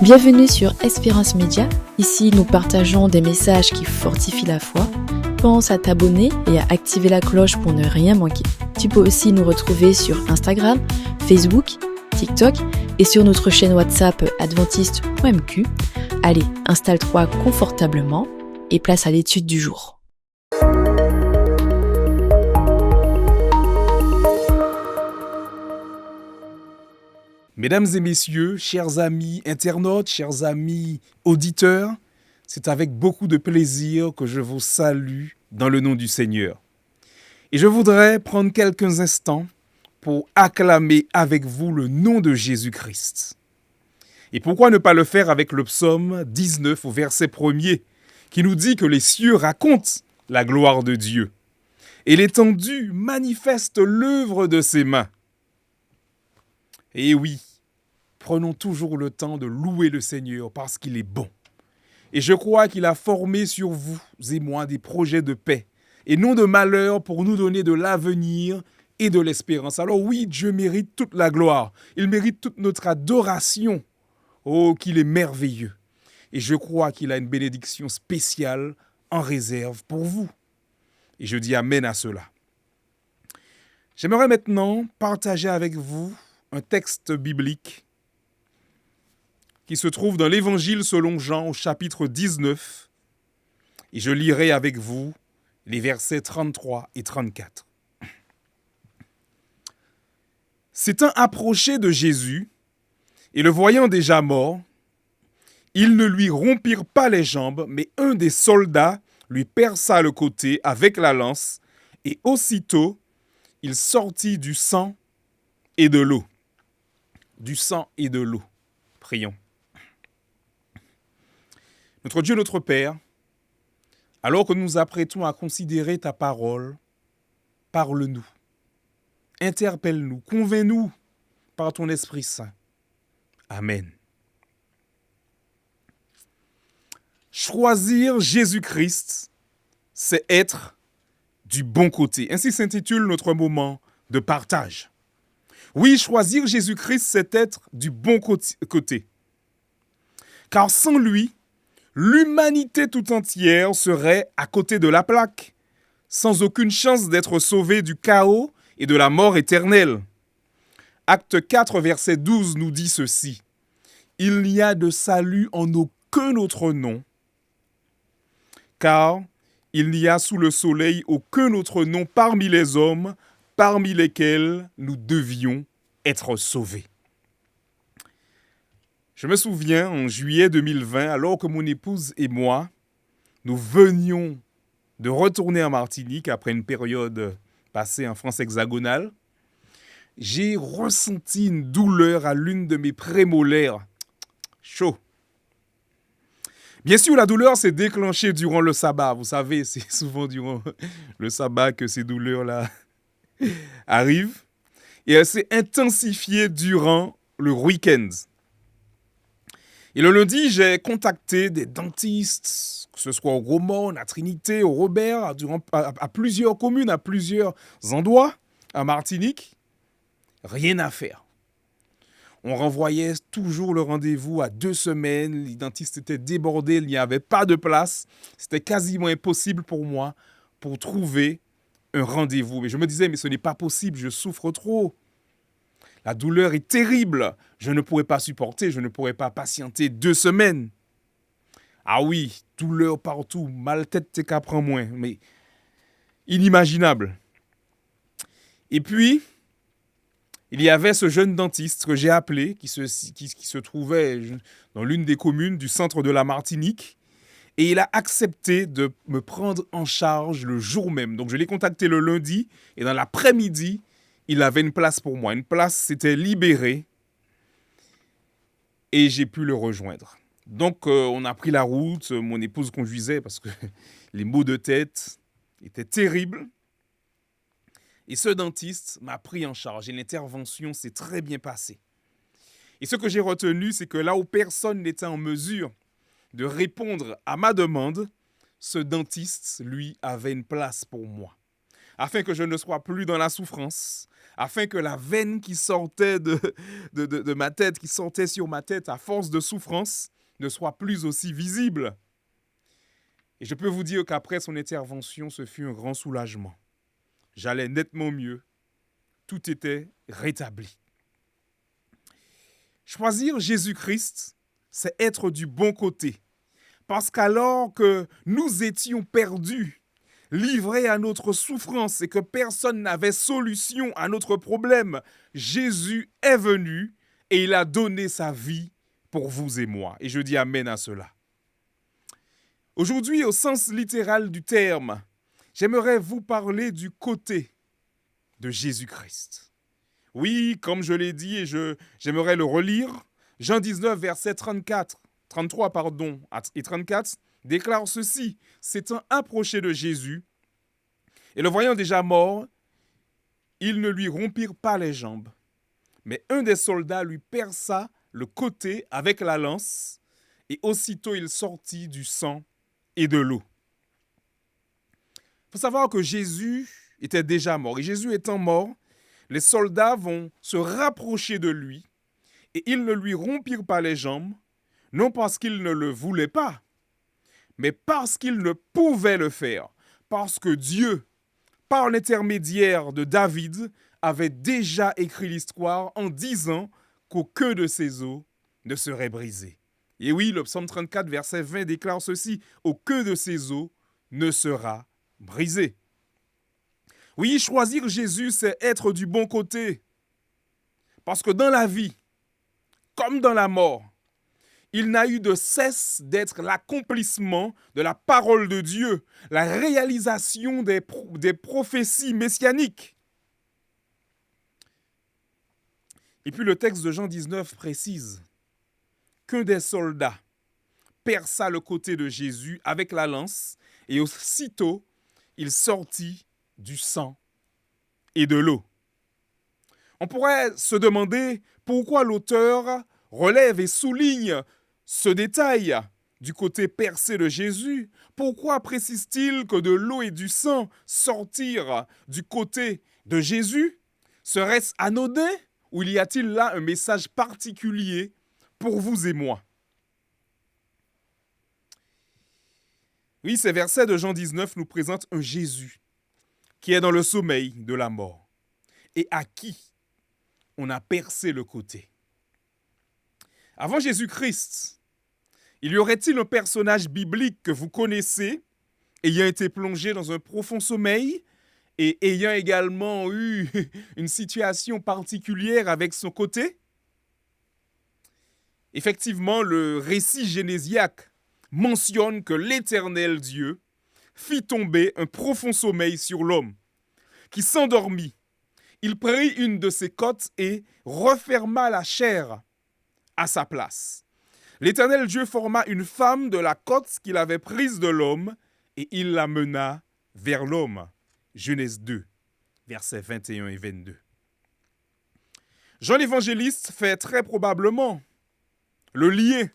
Bienvenue sur Espérance Média. Ici, nous partageons des messages qui fortifient la foi. Pense à t'abonner et à activer la cloche pour ne rien manquer. Tu peux aussi nous retrouver sur Instagram, Facebook, TikTok et sur notre chaîne WhatsApp adventiste.mq. Allez, installe-toi confortablement et place à l'étude du jour. Mesdames et messieurs, chers amis internautes, chers amis auditeurs, c'est avec beaucoup de plaisir que je vous salue dans le nom du Seigneur. Et je voudrais prendre quelques instants pour acclamer avec vous le nom de Jésus-Christ. Et pourquoi ne pas le faire avec le psaume 19 au verset 1er, qui nous dit que les cieux racontent la gloire de Dieu et l'étendue manifeste l'œuvre de ses mains. Et oui, prenons toujours le temps de louer le Seigneur parce qu'il est bon. Et je crois qu'il a formé sur vous et moi des projets de paix et non de malheur pour nous donner de l'avenir et de l'espérance. Alors oui, Dieu mérite toute la gloire. Il mérite toute notre adoration. Oh, qu'il est merveilleux. Et je crois qu'il a une bénédiction spéciale en réserve pour vous. Et je dis amen à cela. J'aimerais maintenant partager avec vous un texte biblique qui se trouve dans l'Évangile selon Jean au chapitre 19. Et je lirai avec vous les versets 33 et 34. S'étant approché de Jésus, et le voyant déjà mort, ils ne lui rompirent pas les jambes, mais un des soldats lui perça le côté avec la lance, et aussitôt il sortit du sang et de l'eau. Du sang et de l'eau. Prions. Notre Dieu, notre Père, alors que nous nous apprêtons à considérer ta parole, parle-nous, interpelle-nous, convainc-nous par ton Esprit Saint. Amen. Choisir Jésus-Christ, c'est être du bon côté. Ainsi s'intitule notre moment de partage. Oui, choisir Jésus-Christ, c'est être du bon côté. Car sans lui, l'humanité tout entière serait à côté de la plaque, sans aucune chance d'être sauvée du chaos et de la mort éternelle. Acte 4, verset 12 nous dit ceci. « Il n'y a de salut en aucun autre nom, car il n'y a sous le soleil aucun autre nom parmi les hommes, parmi lesquels nous devions être sauvés. » Je me souviens, en juillet 2020, alors que mon épouse et moi, nous venions de retourner en Martinique après une période passée en France hexagonale, j'ai ressenti une douleur à l'une de mes prémolaires. Chaud. Bien sûr, la douleur s'est déclenchée durant le sabbat. Vous savez, c'est souvent durant le sabbat que ces douleurs-là arrivent. Et elle s'est intensifiée durant le week-end. Et le lundi, j'ai contacté des dentistes, que ce soit au Gros-Morne, à Trinité, au Robert, à plusieurs communes, à plusieurs endroits, à Martinique. Rien à faire. On renvoyait toujours le rendez-vous à 2 semaines. Les dentistes étaient débordés, il n'y avait pas de place. C'était quasiment impossible pour moi pour trouver un rendez-vous. Mais je me disais, mais ce n'est pas possible, je souffre trop. La douleur est terrible. Je ne pourrais pas supporter, je ne pourrais pas patienter 2 semaines. Ah oui, douleur partout, mal tête t'es qu'à prendre moins, mais inimaginable. Et puis, il y avait ce jeune dentiste que j'ai appelé, qui se trouvait dans l'une des communes du centre de la Martinique, et il a accepté de me prendre en charge le jour même. Donc je l'ai contacté le lundi, et dans l'après-midi, il avait une place pour moi. Une place s'était libérée, et j'ai pu le rejoindre. Donc on a pris la route, mon épouse conduisait parce que les maux de tête étaient terribles. Et ce dentiste m'a pris en charge et l'intervention s'est très bien passée. Et ce que j'ai retenu, c'est que là où personne n'était en mesure de répondre à ma demande, ce dentiste, lui, avait une place pour moi. afin que je ne sois plus dans la souffrance, afin que la veine qui sortait de ma tête, qui sortait sur ma tête à force de souffrance, ne soit plus aussi visible. Et je peux vous dire qu'après son intervention, ce fut un grand soulagement. J'allais nettement mieux. Tout était rétabli. Choisir Jésus-Christ, c'est être du bon côté. Parce qu'alors que nous étions perdus, livrés à notre souffrance et que personne n'avait solution à notre problème, Jésus est venu et il a donné sa vie pour vous et moi. Et je dis amen à cela. Aujourd'hui, au sens littéral du terme, j'aimerais vous parler du côté de Jésus-Christ. Oui, comme je l'ai dit et j'aimerais le relire, Jean 19, versets 33 et 34 déclare ceci. S'étant approché de Jésus et le voyant déjà mort, ils ne lui rompirent pas les jambes. Mais un des soldats lui perça le côté avec la lance et aussitôt il sortit du sang et de l'eau. Il faut savoir que Jésus était déjà mort. Et Jésus étant mort, les soldats vont se rapprocher de lui et ils ne lui rompirent pas les jambes, non parce qu'ils ne le voulaient pas, mais parce qu'ils ne pouvaient le faire. Parce que Dieu, par l'intermédiaire de David, avait déjà écrit l'histoire en disant qu'aucun de ses os ne serait brisé. Et oui, le psaume 34, verset 20 déclare ceci, « Aucun de ses os ne sera brisé ». Oui, choisir Jésus, c'est être du bon côté. Parce que dans la vie, comme dans la mort, il n'a eu de cesse d'être l'accomplissement de la parole de Dieu, la réalisation des prophéties messianiques. Et puis le texte de Jean 19 précise qu'un des soldats perça le côté de Jésus avec la lance et aussitôt il sortit du sang et de l'eau. On pourrait se demander pourquoi l'auteur relève et souligne ce détail du côté percé de Jésus. Pourquoi précise-t-il que de l'eau et du sang sortirent du côté de Jésus? Serait-ce anodin ou y a-t-il là un message particulier pour vous et moi? Oui, ces versets de Jean 19 nous présentent un Jésus qui est dans le sommeil de la mort et à qui on a percé le côté. Avant Jésus-Christ, il y aurait-il un personnage biblique que vous connaissez, ayant été plongé dans un profond sommeil et ayant également eu une situation particulière avec son côté? Effectivement, le récit génésiaque mentionne que l'Éternel Dieu fit tomber un profond sommeil sur l'homme, qui s'endormit. Il prit une de ses côtes et referma la chair à sa place. L'Éternel Dieu forma une femme de la côte qu'il avait prise de l'homme et il la mena vers l'homme. Genèse 2, versets 21 et 22. Jean l'évangéliste fait très probablement le lien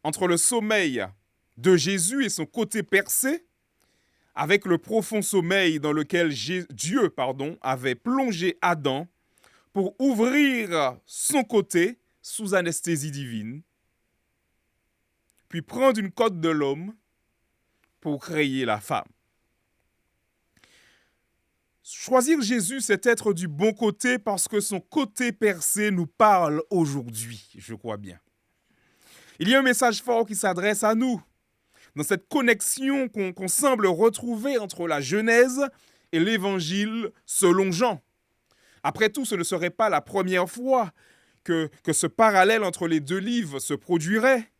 entre le sommeil de Jésus et son côté percé avec le profond sommeil dans lequel Dieu avait plongé Adam pour ouvrir son côté sous anesthésie divine, puis prendre une côte de l'homme pour créer la femme. Choisir Jésus, c'est être du bon côté parce que son côté percé nous parle aujourd'hui, je crois bien. Il y a un message fort qui s'adresse à nous, dans cette connexion qu'on semble retrouver entre la Genèse et l'Évangile selon Jean. Après tout, ce ne serait pas la première fois que ce parallèle entre les deux livres se produirait.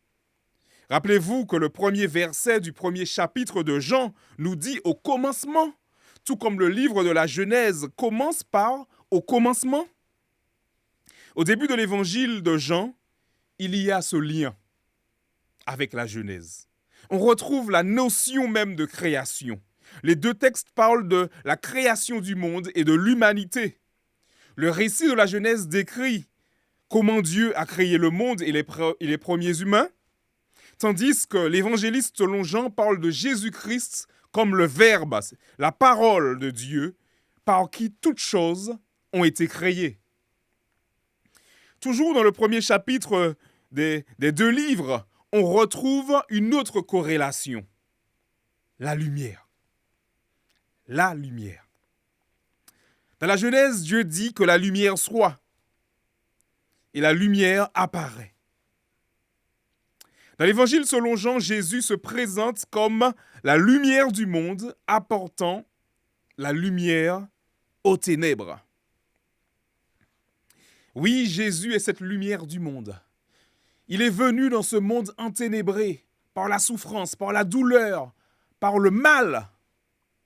Rappelez-vous que le premier verset du premier chapitre de Jean nous dit « au commencement », tout comme le livre de la Genèse commence par « au commencement ». Au début de l'Évangile de Jean, il y a ce lien avec la Genèse. On retrouve la notion même de création. Les deux textes parlent de la création du monde et de l'humanité. Le récit de la Genèse décrit comment Dieu a créé le monde et les premiers humains, tandis que l'évangéliste selon Jean parle de Jésus-Christ comme le Verbe, la parole de Dieu, par qui toutes choses ont été créées. Toujours dans le premier chapitre des deux livres, on retrouve une autre corrélation. La lumière. La lumière. Dans la Genèse, Dieu dit que la lumière soit. Et la lumière apparaît. Dans l'Évangile selon Jean, Jésus se présente comme la lumière du monde, apportant la lumière aux ténèbres. Oui, Jésus est cette lumière du monde. Il est venu dans ce monde enténébré par la souffrance, par la douleur, par le mal,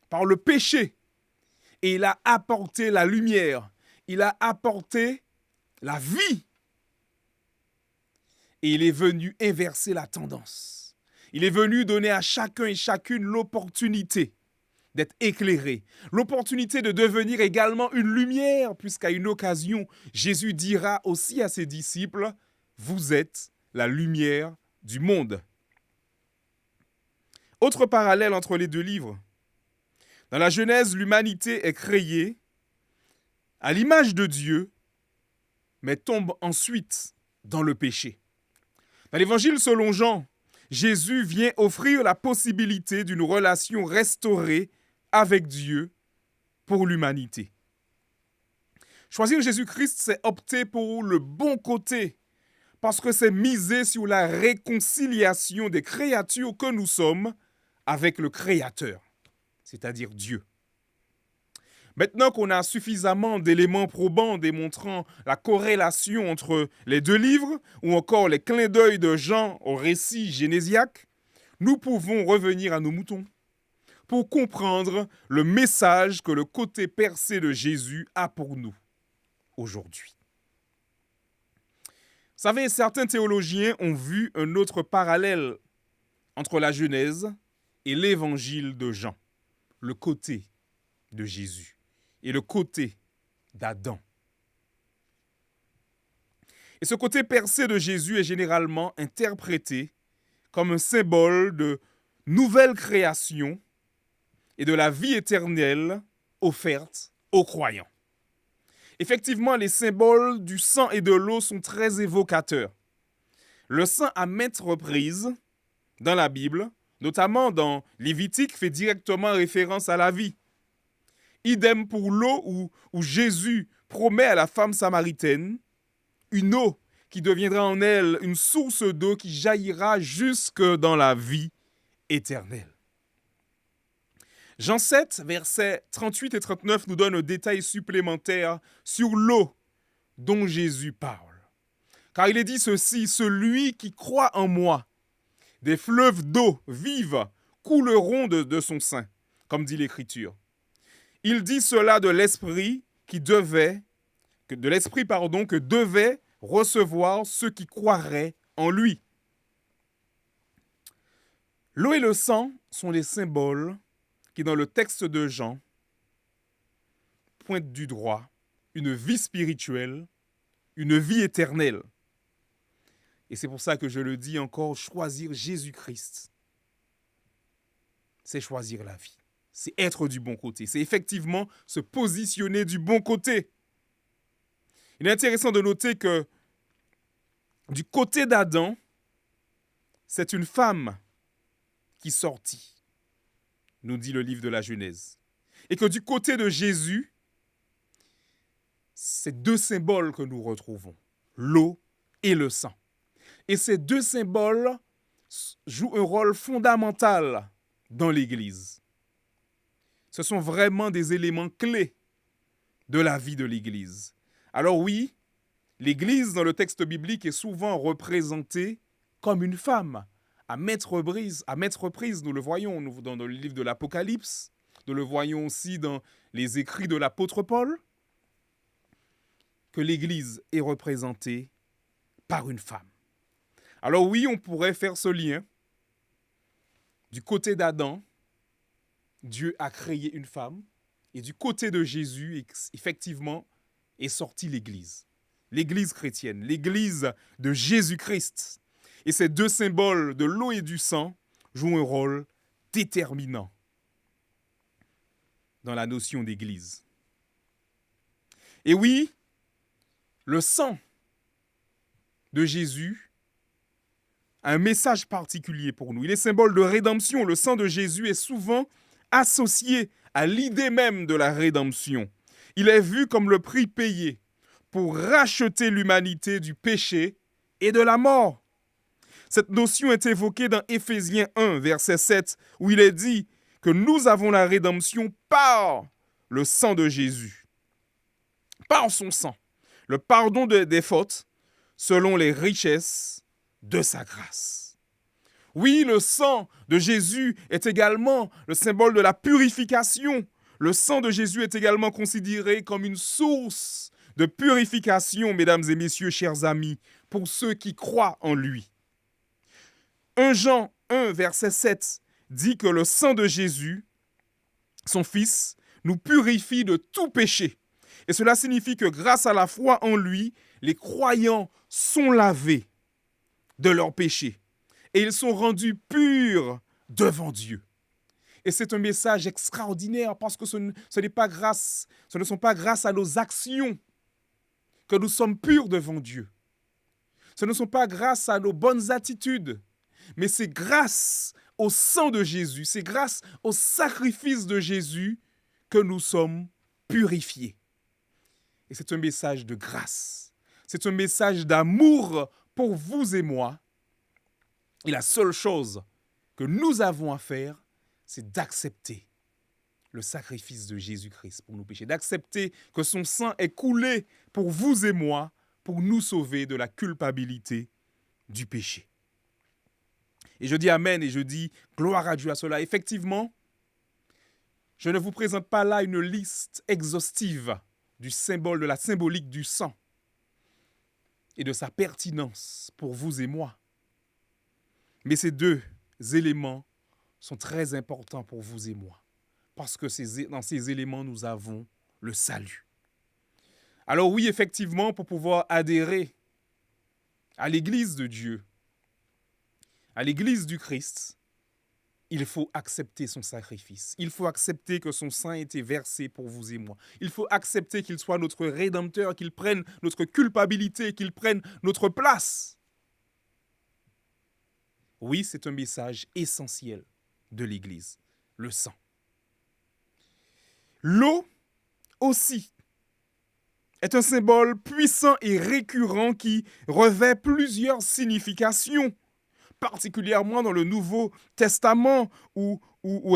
par le péché. Et il a apporté la lumière, il a apporté la vie. Et il est venu inverser la tendance. Il est venu donner à chacun et chacune l'opportunité d'être éclairé, l'opportunité de devenir également une lumière, puisqu'à une occasion, Jésus dira aussi à ses disciples, « Vous êtes la lumière du monde ». Autre parallèle entre les deux livres. Dans la Genèse, l'humanité est créée à l'image de Dieu, mais tombe ensuite dans le péché. Dans l'Évangile selon Jean, Jésus vient offrir la possibilité d'une relation restaurée avec Dieu pour l'humanité. Choisir Jésus-Christ, c'est opter pour le bon côté, parce que c'est miser sur la réconciliation des créatures que nous sommes avec le Créateur, c'est-à-dire Dieu. Maintenant qu'on a suffisamment d'éléments probants démontrant la corrélation entre les deux livres, ou encore les clins d'œil de Jean au récit génésiaque, nous pouvons revenir à nos moutons pour comprendre le message que le côté percé de Jésus a pour nous aujourd'hui. Vous savez, certains théologiens ont vu un autre parallèle entre la Genèse et l'évangile de Jean, le côté de Jésus et le côté d'Adam. Et ce côté percé de Jésus est généralement interprété comme un symbole de nouvelle création et de la vie éternelle offerte aux croyants. Effectivement, les symboles du sang et de l'eau sont très évocateurs. Le sang à maintes reprises dans la Bible, notamment dans Lévitique, fait directement référence à la vie. Idem pour l'eau où Jésus promet à la femme samaritaine une eau qui deviendra en elle une source d'eau qui jaillira jusque dans la vie éternelle. Jean 7, versets 38 et 39 nous donne un détail supplémentaire sur l'eau dont Jésus parle. Car il est dit ceci, « Celui qui croit en moi, des fleuves d'eau vive couleront de son sein », comme dit l'Écriture. Il dit cela de l'esprit que devaient recevoir ceux qui croiraient en lui. L'eau et le sang sont des symboles qui, dans le texte de Jean, pointent du doigt une vie spirituelle, une vie éternelle. Et c'est pour ça que je le dis encore, choisir Jésus-Christ, c'est choisir la vie. C'est être du bon côté. C'est effectivement se positionner du bon côté. Il est intéressant de noter que du côté d'Adam, c'est une femme qui sortit, nous dit le livre de la Genèse. Et que du côté de Jésus, c'est deux symboles que nous retrouvons, l'eau et le sang. Et ces deux symboles jouent un rôle fondamental dans l'Église. Ce sont vraiment des éléments clés de la vie de l'Église. Alors oui, l'Église dans le texte biblique est souvent représentée comme une femme. À maintes reprises, nous le voyons dans le livre de l'Apocalypse, nous le voyons aussi dans les écrits de l'apôtre Paul, que l'Église est représentée par une femme. Alors oui, on pourrait faire ce lien. Du côté d'Adam, Dieu a créé une femme, et du côté de Jésus, effectivement, est sortie l'Église. L'Église chrétienne, l'Église de Jésus-Christ. Et ces deux symboles de l'eau et du sang jouent un rôle déterminant dans la notion d'église. Et oui, le sang de Jésus a un message particulier pour nous. Il est symbole de rédemption. Le sang de Jésus est souvent associé à l'idée même de la rédemption. Il est vu comme le prix payé pour racheter l'humanité du péché et de la mort. Cette notion est évoquée dans Éphésiens 1, verset 7, où il est dit que nous avons la rédemption par le sang de Jésus, par son sang, le pardon des fautes selon les richesses de sa grâce. Oui, le sang de Jésus est également le symbole de la purification. Le sang de Jésus est également considéré comme une source de purification, mesdames et messieurs, chers amis, pour ceux qui croient en lui. 1 Jean 1, verset 7, dit que le sang de Jésus, son Fils, nous purifie de tout péché. Et cela signifie que grâce à la foi en lui, les croyants sont lavés de leurs péchés et ils sont rendus purs devant Dieu. Et c'est un message extraordinaire parce que ce ne sont pas grâce à nos actions que nous sommes purs devant Dieu. Ce ne sont pas grâce à nos bonnes attitudes, mais c'est grâce au sang de Jésus, c'est grâce au sacrifice de Jésus que nous sommes purifiés. Et c'est un message de grâce, c'est un message d'amour pour vous et moi. Et la seule chose que nous avons à faire, c'est d'accepter le sacrifice de Jésus-Christ pour nos péchés, d'accepter que son sang est coulé pour vous et moi, pour nous sauver de la culpabilité du péché. Et je dis amen et je dis gloire à Dieu à cela. Effectivement, je ne vous présente pas là une liste exhaustive du symbole, de la symbolique du sang et de sa pertinence pour vous et moi. Mais ces deux éléments sont très importants pour vous et moi, parce que dans ces éléments, nous avons le salut. Alors oui, effectivement, pour pouvoir adhérer à l'Église de Dieu, à l'Église du Christ, il faut accepter son sacrifice. Il faut accepter que son sang ait été versé pour vous et moi. Il faut accepter qu'il soit notre Rédempteur, qu'il prenne notre culpabilité, qu'il prenne notre place. Oui, c'est un message essentiel de l'Église, le sang. L'eau aussi est un symbole puissant et récurrent qui revêt plusieurs significations, particulièrement dans le Nouveau Testament où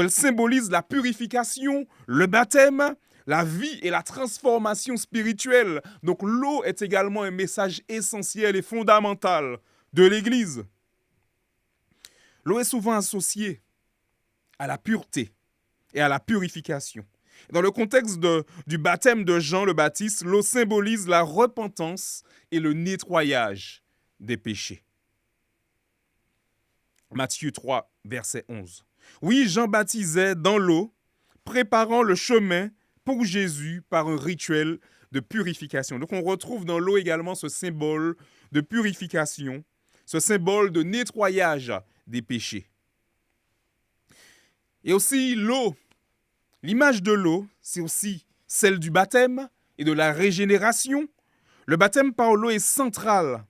elle symbolise la purification, le baptême, la vie et la transformation spirituelle. Donc l'eau est également un message essentiel et fondamental de l'Église. L'eau est souvent associée à la pureté et à la purification. Dans le contexte du baptême de Jean le Baptiste, l'eau symbolise la repentance et le nettoyage des péchés. Matthieu 3, verset 11. Oui, Jean baptisait dans l'eau, préparant le chemin pour Jésus par un rituel de purification. Donc on retrouve dans l'eau également ce symbole de purification, ce symbole de nettoyage des péchés. Et aussi l'eau, l'image de l'eau, c'est aussi celle du baptême et de la régénération. Le baptême par l'eau est central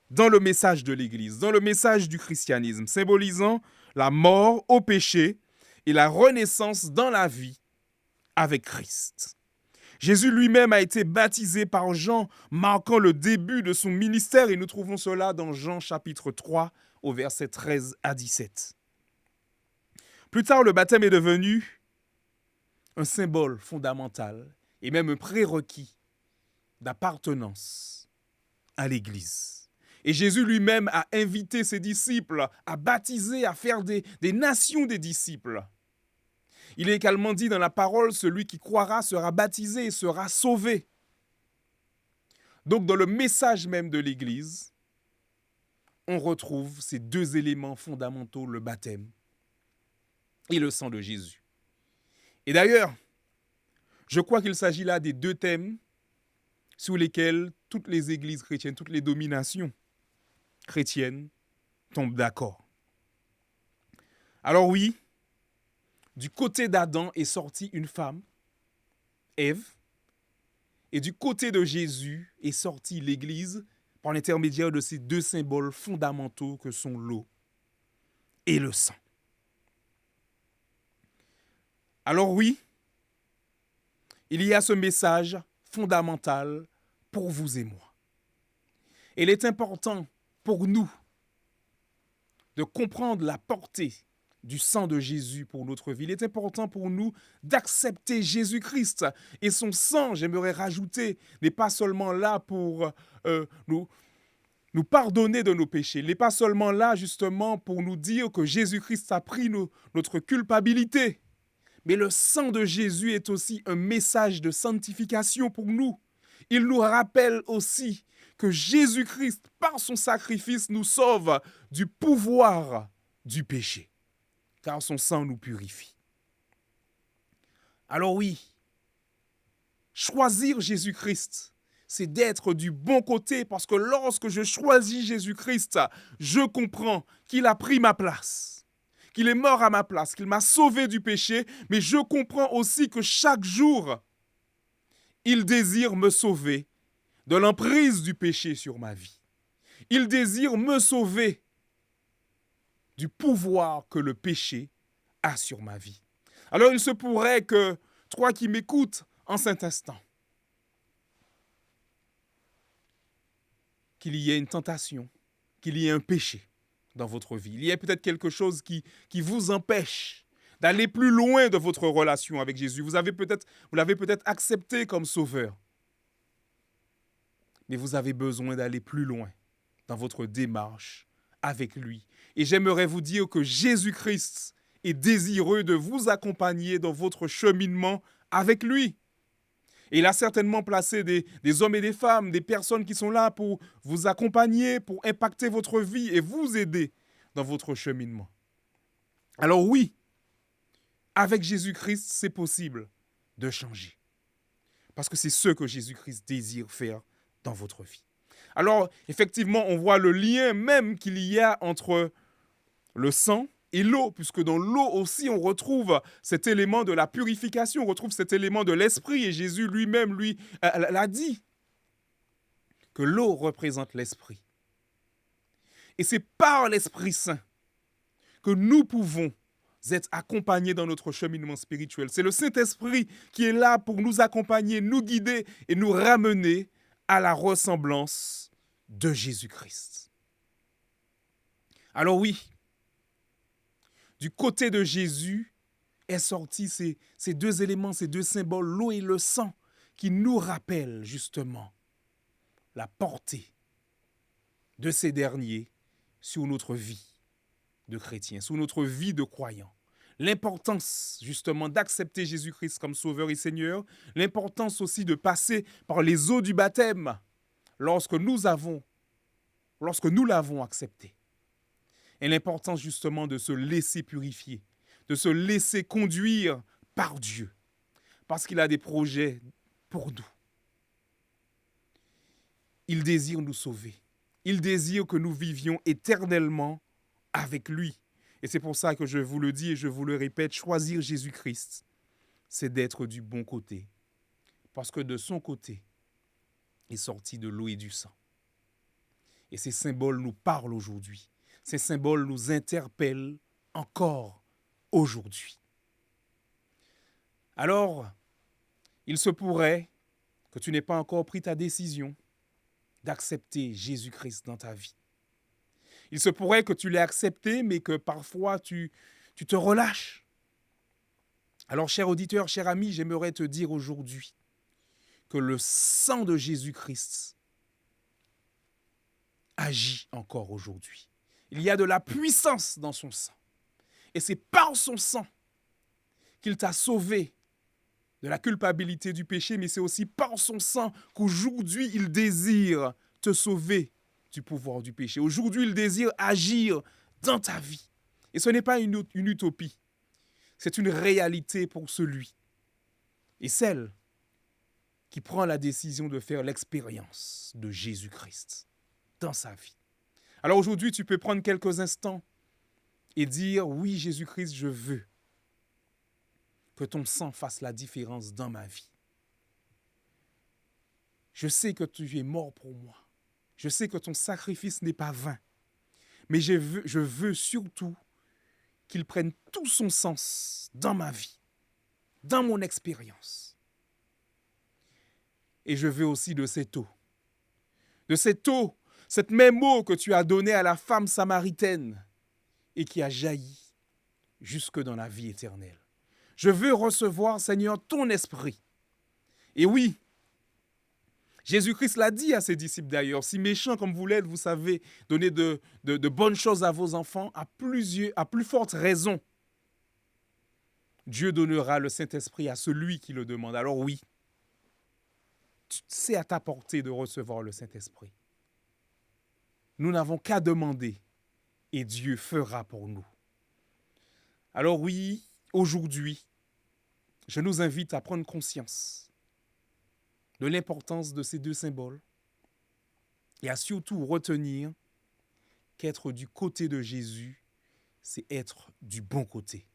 dans le message de l'Église, dans le message du christianisme, symbolisant la mort au péché et la renaissance dans la vie avec Christ. Jésus lui-même a été baptisé par Jean, marquant le début de son ministère, et nous trouvons cela dans Jean chapitre 3, au verset 13 à 17. Plus tard, le baptême est devenu un symbole fondamental et même un prérequis d'appartenance à l'Église. Et Jésus lui-même a invité ses disciples à baptiser, à faire des nations des disciples. Il est également dit dans la parole, celui qui croira sera baptisé et sera sauvé. Donc dans le message même de l'Église, on retrouve ces deux éléments fondamentaux, le baptême et le sang de Jésus. Et d'ailleurs, je crois qu'il s'agit là des deux thèmes sur lesquels toutes les églises chrétiennes, toutes les dominations chrétiennes tombent d'accord. Alors oui, du côté d'Adam est sortie une femme, Ève, et du côté de Jésus est sortie l'Église par l'intermédiaire de ces deux symboles fondamentaux que sont l'eau et le sang. Alors oui, il y a ce message fondamental pour vous et moi. Il est important pour nous de comprendre la portée du sang de Jésus pour notre vie. Il est important pour nous d'accepter Jésus-Christ. Et son sang, j'aimerais rajouter, n'est pas seulement là pour nous pardonner de nos péchés. Il n'est pas seulement là justement pour nous dire que Jésus-Christ a pris notre culpabilité. Mais le sang de Jésus est aussi un message de sanctification pour nous. Il nous rappelle aussi que Jésus-Christ, par son sacrifice, nous sauve du pouvoir du péché, car son sang nous purifie. Alors oui, choisir Jésus-Christ, c'est d'être du bon côté, parce que lorsque je choisis Jésus-Christ, je comprends qu'il a pris ma place, qu'il est mort à ma place, qu'il m'a sauvé du péché, mais je comprends aussi que chaque jour, il désire me sauver de l'emprise du péché sur ma vie. Il désire me sauver du pouvoir que le péché a sur ma vie. Alors il se pourrait que toi qui m'écoutes en cet instant, qu'il y ait une tentation, qu'il y ait un péché dans votre vie. Il y a peut-être quelque chose qui vous empêche d'aller plus loin de votre relation avec Jésus. Vous l'avez peut-être accepté comme sauveur. Mais vous avez besoin d'aller plus loin dans votre démarche avec lui. Et j'aimerais vous dire que Jésus-Christ est désireux de vous accompagner dans votre cheminement avec lui. Et il a certainement placé des hommes et des femmes, des personnes qui sont là pour vous accompagner, pour impacter votre vie et vous aider dans votre cheminement. Alors oui, avec Jésus-Christ, c'est possible de changer. Parce que c'est ce que Jésus-Christ désire faire dans votre vie. Alors, effectivement, on voit le lien même qu'il y a entre le sang et l'eau, puisque dans l'eau aussi, on retrouve cet élément de la purification, on retrouve cet élément de l'esprit, et Jésus lui-même, l'a dit, que l'eau représente l'esprit. Et c'est par l'Esprit Saint que nous pouvons être accompagnés dans notre cheminement spirituel. C'est le Saint-Esprit qui est là pour nous accompagner, nous guider et nous ramener à la ressemblance de Jésus-Christ. Alors oui, du côté de Jésus est sorti ces deux éléments, ces deux symboles, l'eau et le sang, qui nous rappellent justement la portée de ces derniers sur notre vie de chrétien, sur notre vie de croyant. L'importance justement d'accepter Jésus-Christ comme Sauveur et Seigneur, l'importance aussi de passer par les eaux du baptême lorsque nous l'avons accepté. Et l'importance justement de se laisser purifier, de se laisser conduire par Dieu, parce qu'il a des projets pour nous. Il désire nous sauver. Il désire que nous vivions éternellement avec lui. Et c'est pour ça que je vous le dis et je vous le répète, choisir Jésus-Christ, c'est d'être du bon côté. Parce que de son côté est sorti de l'eau et du sang. Et ces symboles nous parlent aujourd'hui. Ces symboles nous interpellent encore aujourd'hui. Alors, il se pourrait que tu n'aies pas encore pris ta décision d'accepter Jésus-Christ dans ta vie. Il se pourrait que tu l'aies accepté, mais que parfois tu te relâches. Alors, cher auditeur, cher ami, j'aimerais te dire aujourd'hui que le sang de Jésus-Christ agit encore aujourd'hui. Il y a de la puissance dans son sang. Et c'est par son sang qu'il t'a sauvé de la culpabilité du péché, mais c'est aussi par son sang qu'aujourd'hui il désire te sauver du pouvoir du péché. Aujourd'hui, il désire agir dans ta vie. Et ce n'est pas une utopie. C'est une réalité pour celui et celle qui prend la décision de faire l'expérience de Jésus-Christ dans sa vie. Alors aujourd'hui, tu peux prendre quelques instants et dire « Oui, Jésus-Christ, je veux que ton sang fasse la différence dans ma vie. Je sais que tu es mort pour moi. Je sais que ton sacrifice n'est pas vain. Mais je veux surtout qu'il prenne tout son sens dans ma vie, dans mon expérience. Et je veux aussi de cette eau, cette même eau que tu as donnée à la femme samaritaine et qui a jailli jusque dans la vie éternelle. Je veux recevoir, Seigneur, ton esprit. Et oui, Jésus-Christ l'a dit à ses disciples d'ailleurs, si méchants comme vous l'êtes, vous savez donner de bonnes choses à vos enfants, à plus forte raison, Dieu donnera le Saint-Esprit à celui qui le demande. Alors oui, c'est à ta portée de recevoir le Saint-Esprit. Nous n'avons qu'à demander et Dieu fera pour nous. Alors oui, aujourd'hui, je nous invite à prendre conscience de l'importance de ces deux symboles et à surtout retenir qu'être du côté de Jésus, c'est être du bon côté.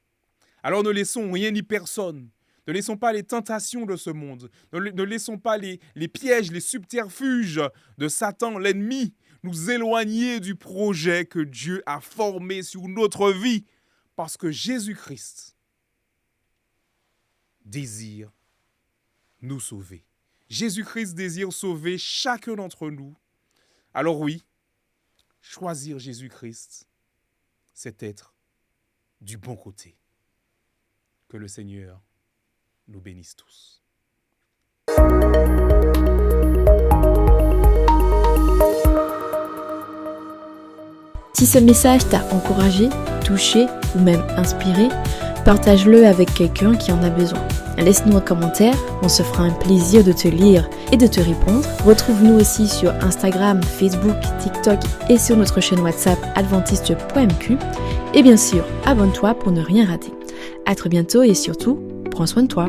Alors ne laissons rien ni personne, ne laissons pas les tentations de ce monde, ne laissons pas les pièges, les subterfuges de Satan, l'ennemi, nous éloigner du projet que Dieu a formé sur notre vie, parce que Jésus-Christ désire nous sauver. Jésus-Christ désire sauver chacun d'entre nous. Alors oui, choisir Jésus-Christ, c'est être du bon côté. Que le Seigneur nous bénisse tous. Si ce message t'a encouragé, touché ou même inspiré, partage-le avec quelqu'un qui en a besoin. Laisse-nous un commentaire, on se fera un plaisir de te lire et de te répondre. Retrouve-nous aussi sur Instagram, Facebook, TikTok et sur notre chaîne WhatsApp adventiste.mq. Et bien sûr, abonne-toi pour ne rien rater. À très bientôt et surtout, prends soin de toi.